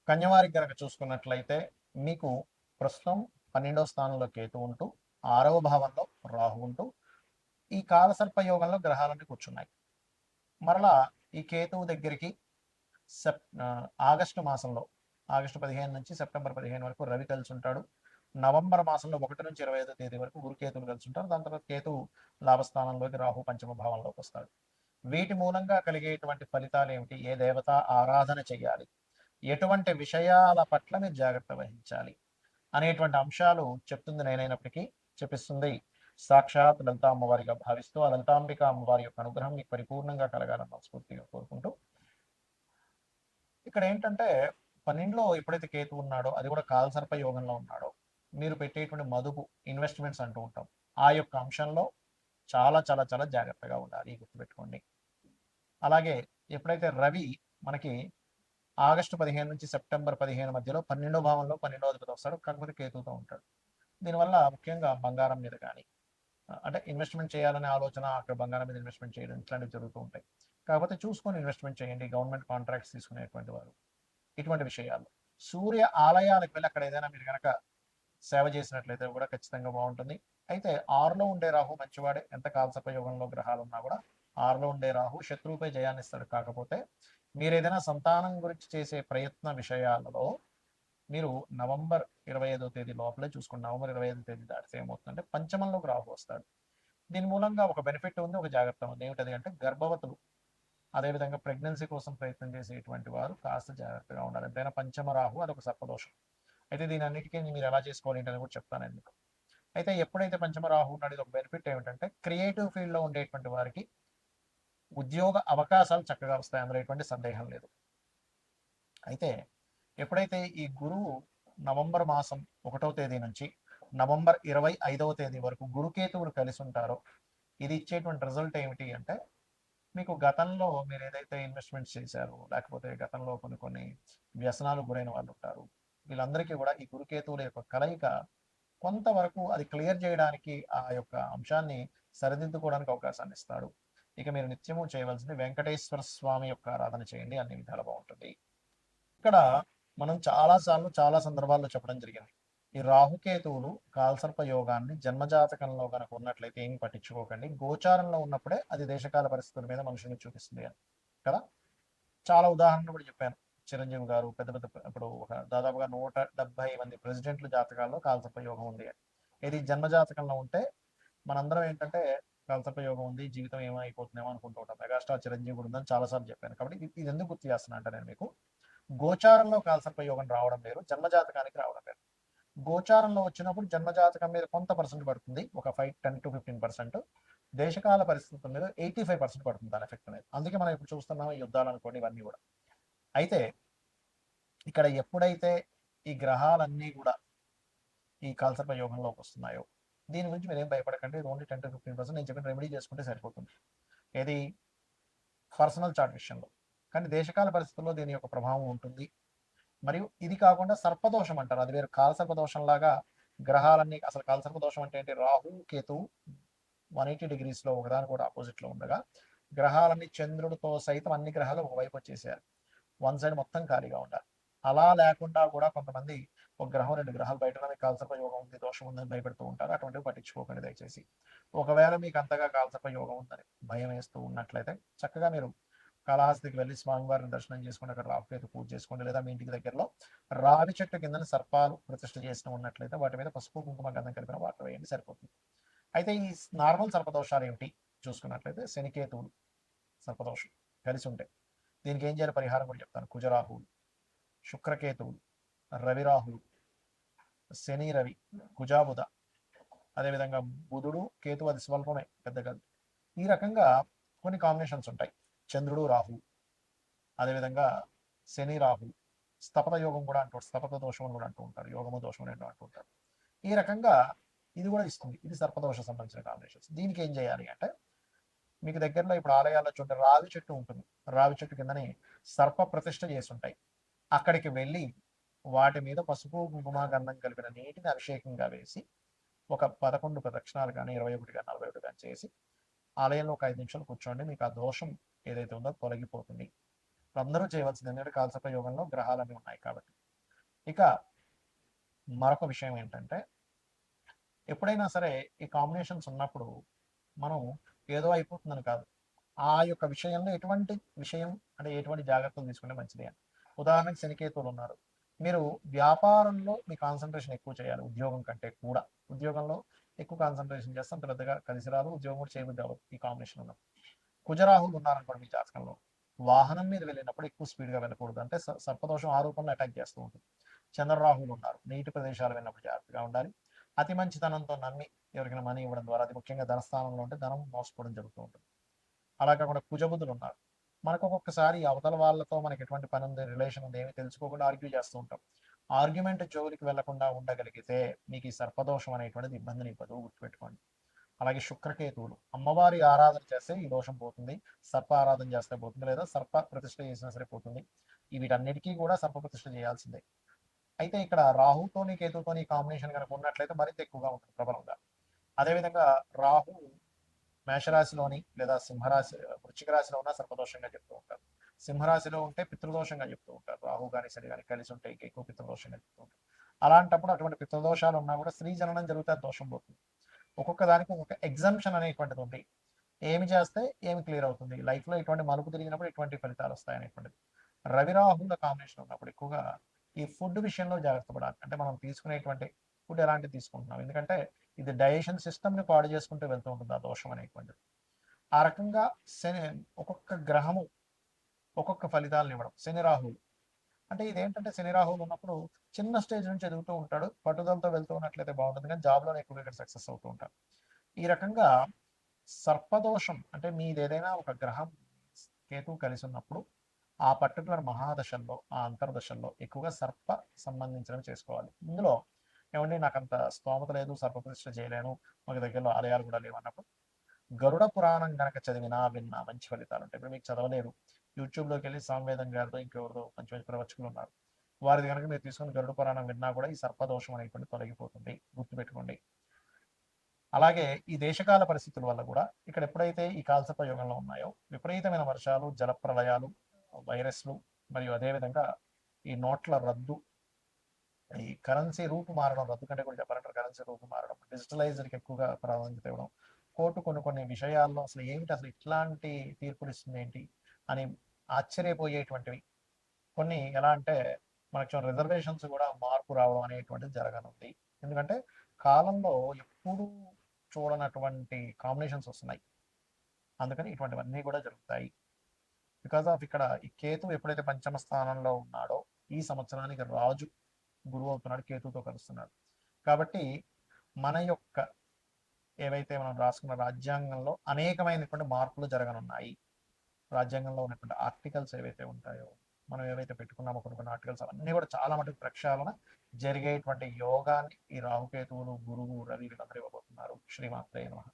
కన్యవారికి గనక చూసుకున్నట్లయితే మీకు ప్రస్తుతం 12వ స్థానంలో కేతు ఉంటూ 6వ భావంలో రాహు ఉంటూ ఈ కాలసర్ప యోగంలో గ్రహాలన్నీ కూర్చున్నాయి. మరలా ఈ కేతువు దగ్గరికి ఆగస్టు మాసంలో ఆగస్టు 15 నుంచి సెప్టెంబర్ 15 వరకు రవి కలిసి ఉంటాడు. నవంబర్ మాసంలో 1 నుంచి 25వ తేదీ వరకు గురుకేతువులు కలిసి ఉంటారు. దాని తర్వాత కేతువు లాభస్థానంలోకి రాహు పంచమ భావంలోకి వస్తాడు. వీటి మూలంగా కలిగేటువంటి ఫలితాలు ఏమిటి? ఏ దేవత ఆరాధన చేయాలి, ఎటువంటి విషయాల పట్ల మీరు జాగ్రత్త వహించాలి అనేటువంటి అంశాలు చెప్తుంది నేనైనప్పటికీ చెప్పిస్తుంది సాక్షాత్ లలితా అమ్మవారిగా భావిస్తూ ఆ లలితాంబిక అమ్మవారి యొక్క అనుగ్రహం మీకు పరిపూర్ణంగా కలగాలని మనస్ఫూర్తిగా కోరుకుంటూ, ఇక్కడ ఏంటంటే 12లో ఎప్పుడైతే కేతు ఉన్నాడో అది కూడా కాలసర్ప యోగంలో ఉన్నాడో మీరు పెట్టేటువంటి మదుపు ఇన్వెస్ట్మెంట్స్ అంటూ ఉంటాం, ఆ యొక్క అంశంలో చాలా చాలా చాలా జాగ్రత్తగా ఉండాలి, గుర్తుపెట్టుకోండి. అలాగే ఎప్పుడైతే రవి మనకి ఆగస్టు 15 నుంచి సెప్టెంబర్ 15 మధ్యలో 12వ భావంలో 12వ అధిపతి వస్తాడు, కాకపోతే కేతువుతో ఉంటాడు. దీనివల్ల ముఖ్యంగా బంగారం మీద కానీ అంటే ఇన్వెస్ట్మెంట్ చేయాలనే ఆలోచన, అక్కడ బంగారం మీద ఇన్వెస్ట్మెంట్ చేయడం ఇట్లాంటివి జరుగుతూ ఉంటాయి. కాకపోతే చూసుకొని ఇన్వెస్ట్మెంట్ చేయండి, గవర్నమెంట్ కాంట్రాక్ట్స్ తీసుకునేటువంటి వారు ఇటువంటి విషయాలు. సూర్య ఆలయాలకు వెళ్ళి అక్కడ ఏదైనా మీరు కనుక సేవ చేసినట్లయితే కూడా ఖచ్చితంగా బాగుంటుంది. అయితే 6లో ఉండే రాహు మంచివాడే, ఎంత కాలసర్ప యోగంలో గ్రహాలు ఉన్నా కూడా 6లో ఉండే రాహు శత్రువుపై జయాన్ని ఇస్తాడు. కాకపోతే మీరు ఏదైనా సంతానం గురించి చేసే ప్రయత్న విషయాలలో మీరు నవంబర్ 25వ తేదీ లోపలే చూసుకోండి. నవంబర్ 25వ తేదీ దాటితే ఏమవుతుందంటే పంచమంలోకి రాహు వస్తాడు. దీని మూలంగా ఒక బెనిఫిట్ ఉంది, ఒక జాగ్రత్త ఉంది. ఏమిటది అంటే గర్భవతులు, అదేవిధంగా ప్రెగ్నెన్సీ కోసం ప్రయత్నం చేసేటువంటి వారు కాస్త జాగ్రత్తగా ఉండాలి. ఎంతైనా పంచమ రాహు అదొక సర్పదోషం. అయితే దీని అన్నిటికీ మీరు ఎలా చేసుకోవాలి ఏంటని కూడా చెప్తాను ఎందుకు. అయితే ఎప్పుడైతే పంచమ రాహు ఉన్నాడు, ఇది ఒక బెనిఫిట్ ఏమిటంటే క్రియేటివ్ ఫీల్డ్లో ఉండేటువంటి వారికి ఉద్యోగ అవకాశాలు చక్కగా వస్తాయి, అందులో ఎటువంటి సందేహం లేదు. అయితే ఎప్పుడైతే ఈ గురువు నవంబర్ మాసం 1వ తేదీ నుంచి నవంబర్ 25వ తేదీ వరకు గురుకేతువులు కలిసి ఉంటారో ఇది ఇచ్చేటువంటి రిజల్ట్ ఏమిటి అంటే మీకు గతంలో మీరు ఏదైతే ఇన్వెస్ట్మెంట్స్ చేశారో లేకపోతే గతంలో కొన్ని కొన్ని వ్యసనాలకు గురైన వాళ్ళు ఉంటారు, వీళ్ళందరికీ కూడా ఈ గురుకేతువుల యొక్క కలయిక కొంతవరకు అది క్లియర్ చేయడానికి, ఆ యొక్క అంశాన్ని సరిదిద్దుకోవడానికి అవకాశాన్ని ఇస్తాడు. ఇక మీరు నిత్యము చేయవలసింది వెంకటేశ్వర స్వామి యొక్క ఆరాధన చేయండి, అన్ని విధాలు బాగుంటుంది. ఇక్కడ మనం చాలాసార్లు చాలా సందర్భాల్లో చెప్పడం జరిగింది, ఈ రాహుకేతువులు కాలసర్ప యోగాన్ని జన్మజాతకంలో కనుక ఉన్నట్లయితే ఏమి పట్టించుకోకండి, గోచారంలో ఉన్నప్పుడే అది దేశకాల పరిస్థితుల మీద మనుషుల్ని చూపిస్తుంది అని కదా. చాలా ఉదాహరణలు కూడా చెప్పాను. చిరంజీవి గారు పెద్ద పెద్ద ఇప్పుడు ఒక దాదాపుగా 170 మంది ప్రెసిడెంట్ల జాతకాల్లో కాలసర్ప యోగం ఉంది అని. ఇది జన్మజాతకంలో ఉంటే మనందరం ఏంటంటే కాలసర్ప యోగం ఉంది, జీవితం ఏమైపోతుందేమో అనుకుంటూ ఉంటాం. మెగాస్టార్ చిరంజీవి కూడా ఉందని చాలాసార్లు చెప్పాను. కాబట్టి ఇది ఎందుకు గుర్తు చేస్తున్నా అంటే నేను మీకు గోచారంలో కాలసర్ప యోగం రావడం వేరు, జన్మజాతకానికి రావడం వేరు. గోచారంలో వచ్చినప్పుడు జన్మజాతకం మీద కొంత పర్సెంట్ పడుతుంది, ఒక 10 to 15%. దేశకాల పరిస్థితుల మీద 85% పడుతుంది దాని ఎఫెక్ట్ అనేది. అందుకే మనం ఇప్పుడు చూస్తున్నాం యుద్ధాలు అనుకోండి ఇవన్నీ కూడా. అయితే ఇక్కడ ఎప్పుడైతే ఈ గ్రహాలన్నీ కూడా ఈ కాలసర్ప యోగంలోకి వస్తున్నాయో దీని గురించి మీరు ఏం భయపడకండి. ఓన్లీ 10 to 15% నేను చెప్పిన రెమెడీ చేసుకుంటే సరిపోతుంది, ఏది పర్సనల్ చార్ట్ విషయంలో. కానీ దేశకాల పరిస్థితుల్లో దీని యొక్క ప్రభావం ఉంటుంది. మరియు ఇది కాకుండా సర్పదోషం అంటారు, అది వేరు. కాలసర్పదోషం లాగా గ్రహాలన్నీ, అసలు కాలసర్పదోషం అంటే ఏంటి, రాహు కేతు 180 degrees ఒకదాని కూడా ఆపోజిట్లో ఉండగా గ్రహాలన్నీ చంద్రుడితో సైతం అన్ని గ్రహాలు ఒకవైపు వచ్చేసేయాలి, వన్ సైడ్ మొత్తం ఖాళీగా ఉండాలి. అలా లేకుండా కూడా కొంతమంది ఒక గ్రహం 2 గ్రహాలు బయట మీకు కాలసర్ప యోగం ఉంది, దోషం ఉందని భయపెడుతూ ఉంటారు. అటువంటివి పట్టించుకోకండి దయచేసి. ఒకవేళ మీకు అంతగా కాలసర్ప యోగం ఉందని భయం వేస్తూ ఉన్నట్లయితే చక్కగా మీరు కాళహస్తికి వెళ్ళి స్వామివారిని దర్శనం చేసుకుని అక్కడ రాహుకేతు పూజ చేసుకోండి. లేదా మీ ఇంటికి దగ్గరలో రావి చెట్టు కింద సర్పాలు ప్రతిష్ఠ చేసిన ఉన్నట్లయితే వాటి మీద పసుపు కుంకుమ గంధం కలిపిన వాటర్ వేయండి, సరిపోతుంది. అయితే ఈ నార్మల్ సర్పదోషాలు ఏమిటి చూసుకున్నట్లయితే శనికేతువులు సర్పదోషం కలిసి ఉంటాయి. దీనికి ఏం చేయాలి పరిహారం కూడా చెప్తాను. కుజరాహువులు, శుక్రకేతువులు, రవిరాహులు, శని రవి, కుజాబుధ, అదేవిధంగా బుధుడు కేతు అది స్వల్పమే పెద్దగా. ఈ రకంగా కొన్ని కాంబినేషన్స్ ఉంటాయి. చంద్రుడు రాహు, అదేవిధంగా శని రాహు, స్తపత యోగం కూడా అంటూ, స్తపత దోషం కూడా అంటూ ఉంటారు, యోగము దోషం రెండు అంటూ ఉంటారు. ఈ రకంగా ఇది కూడా ఇస్తుంది. ఇది సర్పదోష సంబంధించిన కాంబినేషన్స్. దీనికి ఏం చేయాలి అంటే మీకు దగ్గరలో ఇప్పుడు ఆలయాల్లో చూడండి రావి చెట్టు ఉంటుంది, రావి చెట్టు కిందని సర్ప ప్రతిష్ఠ చేసి ఉంటాయి. అక్కడికి వెళ్ళి వాటి మీద పసుపు కుంకుమ గంధం కలిపిన నీటిని అభిషేకంగా వేసి ఒక 11 ప్రదక్షిణాలు కానీ 21 కానీ 41 కానీ చేసి ఆలయంలో ఒక 5 నిమిషాలు కూర్చోండి, మీకు ఆ దోషం ఏదైతే ఉందో తొలగిపోతుంది. అందరూ చేయవలసింది ఎందుకంటే కాలసర్ప యోగంలో గ్రహాలన్నీ ఉన్నాయి కాబట్టి. ఇక మరొక విషయం ఏంటంటే, ఎప్పుడైనా సరే ఈ కాంబినేషన్స్ ఉన్నప్పుడు మనం ఏదో అయిపోతుందని కాదు. ఆ యొక్క విషయంలో ఎటువంటి విషయం అంటే ఎటువంటి జాగ్రత్తలు తీసుకుంటే మంచిది అని. ఉదాహరణకి శనికేతువులు ఉన్నారు. మీరు వ్యాపారంలో మీ కాన్సంట్రేషన్ ఎక్కువ చేయాలి ఉద్యోగం కంటే కూడా. ఉద్యోగంలో ఎక్కువ కాన్సంట్రేషన్ చేస్తే అంత పెద్దగా కలిసి రాదు. ఉద్యోగం కూడా చేయబుద్ధి అవ్వదు ఈ కాంబినేషన్ ఉన్నప్పుడు. కుజరాహులు ఉన్నారనుకోండి మీ జాతకంలో, వాహనం మీద వెళ్ళినప్పుడు ఎక్కువ స్పీడ్‌గా వెళ్ళకూడదు. అంటే సర్పదోషం ఆ రూపంలో అటాక్ చేస్తూ ఉంటుంది. చంద్రరాహువులు ఉన్నారు. నీటి ప్రదేశాలు వెళ్ళినప్పుడు జాగ్రత్తగా ఉండాలి. అతి మంచితనంతో నమ్మి ఎవరికైనా మనీ ఇవ్వడం ద్వారా, అది ముఖ్యంగా ధనస్థానంలో ఉంటే ధనం మోసపోవడం జరుగుతూ ఉంటుంది. అలా కాకుండా కుజబుధులు ఉన్నారు. మనకు ఒక్కొక్కసారి అవతల వాళ్ళతో మనకి ఎటువంటి పని ఉంది, రిలేషన్ ఉంది, ఏమి తెలుసుకోకుండా ఆర్గ్యూ చేస్తూ ఉంటాం. ఆర్గ్యుమెంట్ జోలికి వెళ్లకుండా ఉండగలిగితే మీకు ఈ సర్పదోషం అనేటువంటిది ఇబ్బందిని ఇవ్వదు, గుర్తుపెట్టుకోండి. అలాగే శుక్రకేతువులు, అమ్మవారి ఆరాధన చేస్తే ఈ దోషం పోతుంది. సర్ప ఆరాధన చేస్తే పోతుంది, లేదా సర్ప ప్రతిష్ఠ చేసినా సరే పోతుంది. వీటన్నిటికీ కూడా సర్ప ప్రతిష్ఠ చేయాల్సిందే. అయితే ఇక్కడ రాహుతోని కేతుతోని కాంబినేషన్ కనుక ఉన్నట్లయితే మరింత ఎక్కువగా ఉంటుంది ప్రబలంగా. అదేవిధంగా రాహు మేషరాశిలోని లేదా సింహరాశి వృశ్చిక రాశిలో ఉన్న సర్పదోషంగా చెప్తూ ఉంటారు. సింహరాశిలో ఉంటే పితృదోషంగా చెప్తూ ఉంటారు. రాహు కానీ శని కానీ కలిసి ఉంటే ఎక్కువ పితృదోషంగా చెప్తూ ఉంటారు. అలాంటప్పుడు అటువంటి పితృదోషాలు ఉన్నా కూడా స్త్రీ జననం జరిగితే దోషం పోతుంది. ఒక్కొక్క దానికి ఒక్కొక్క ఎగ్జామ్షన్ అనేటువంటిది ఉంది. ఏమి చేస్తే ఏమి క్లియర్ అవుతుంది, లైఫ్లో ఇటువంటి మలుపు తిరిగినప్పుడు ఇటువంటి ఫలితాలు వస్తాయి అనేటువంటిది. రవి రాహుల కాంబినేషన్ ఉన్నప్పుడు ఎక్కువగా ఈ ఫుడ్ విషయంలో జాగ్రత్త పడాలి. అంటే మనం తీసుకునేటువంటి ఫుడ్ ఎలాంటివి తీసుకుంటున్నాం, ఎందుకంటే ఇది డైజెషన్ సిస్టమ్ని పాడు చేసుకుంటూ వెళ్తూ ఉంటుంది ఆ దోషం అనేటువంటిది. ఆ రకంగా శని, ఒక్కొక్క గ్రహము ఒక్కొక్క ఫలితాలను ఇవ్వడం. శని రాహువులు అంటే ఇదేంటంటే, శని రాహువులు ఉన్నప్పుడు చిన్న స్టేజ్ నుంచి ఎదుగుతూ ఉంటాడు. పట్టుదలతో వెళ్తూ ఉన్నట్లయితే బాగుంటుంది, కానీ జాబ్లోనే ఎక్కువగా ఇక్కడ సక్సెస్ అవుతూ ఉంటాడు. ఈ రకంగా సర్పదోషం అంటే మీది ఏదైనా ఒక గ్రహం కేతువు కలిసి ఉన్నప్పుడు ఆ పర్టికులర్ మహాదశల్లో, ఆ అంతర్దశల్లో ఎక్కువగా సర్ప సంబంధించినవి చేసుకోవాలి. ఇందులో ఏమండి నాకు అంత స్తోమత లేదు, సర్ప ప్రతిష్ఠ చేయలేను, మాకు దగ్గరలో ఆలయాలు కూడా లేవు అన్నప్పుడు గరుడ పురాణం గనక చదివినా విన్నా మంచి ఫలితాలు ఉంటాయి. ఇప్పుడు మీకు చదవలేరు, యూట్యూబ్లోకి వెళ్ళి సామవేదం గారితో ఇంకెవరితో మంచి మంచి ప్రవచకులు ఉన్నారు, వారిది కనుక మీరు తీసుకుని గరుడ పురాణం విన్నా కూడా ఈ సర్పదోషం అనేటువంటి తొలగిపోతుంది, గుర్తుపెట్టుకోండి. అలాగే ఈ దేశకాల పరిస్థితుల వల్ల కూడా ఇక్కడ ఎప్పుడైతే ఈ కాలసర్ప యోగంలో ఉన్నాయో విపరీతమైన వర్షాలు, జలప్రలయాలు, వైరస్లు, మరియు అదేవిధంగా ఈ నోట్ల రద్దు, ఈ కరెన్సీ రూపు మారడం, రద్దు కంటే కూడా చెప్పాలంటారు, కరెన్సీ రూపు మారడం, డిజిటలైజర్కి ఎక్కువగా ప్రాధాన్యత ఇవ్వడం, కోర్టు కొన్ని విషయాల్లో అసలు ఏమిటి, అసలు ఇట్లాంటి తీర్పులు ఇస్తుంది ఏంటి అని ఆశ్చర్యపోయేటువంటివి కొన్ని. ఎలా అంటే మనకు రిజర్వేషన్స్ కూడా మార్పు రావడం అనేటువంటిది జరగనుంది. ఎందుకంటే కాలంలో ఎప్పుడూ చూడనటువంటి కాంబినేషన్స్ వస్తున్నాయి. అందుకని ఇటువంటివన్నీ కూడా జరుగుతాయి. బికాస్ ఆఫ్ ఇక్కడ ఈ కేతు ఎప్పుడైతే పంచమ స్థానంలో ఉన్నాడో ఈ సంవత్సరానికి రాజు గురువు అవుతున్నాడు, కేతుతో కలుస్తున్నాడు. కాబట్టి మన యొక్క ఏవైతే మనం రాసుకున్న రాజ్యాంగంలో అనేకమైనటువంటి మార్పులు జరగనున్నాయి. రాజ్యాంగంలో ఉన్నటువంటి ఆర్టికల్స్ ఏవైతే ఉంటాయో, మనం ఏవైతే పెట్టుకున్నామో కొన్ని ఆర్టికల్స్, అవన్నీ కూడా చాలా మటుకు ప్రక్షాళన జరిగేటువంటి యోగాన్ని ఈ రాహుకేతువులు, గురువు, రవి వీళ్ళందరూ ఇవ్వబోతున్నారు. శ్రీమాత్రే నమః.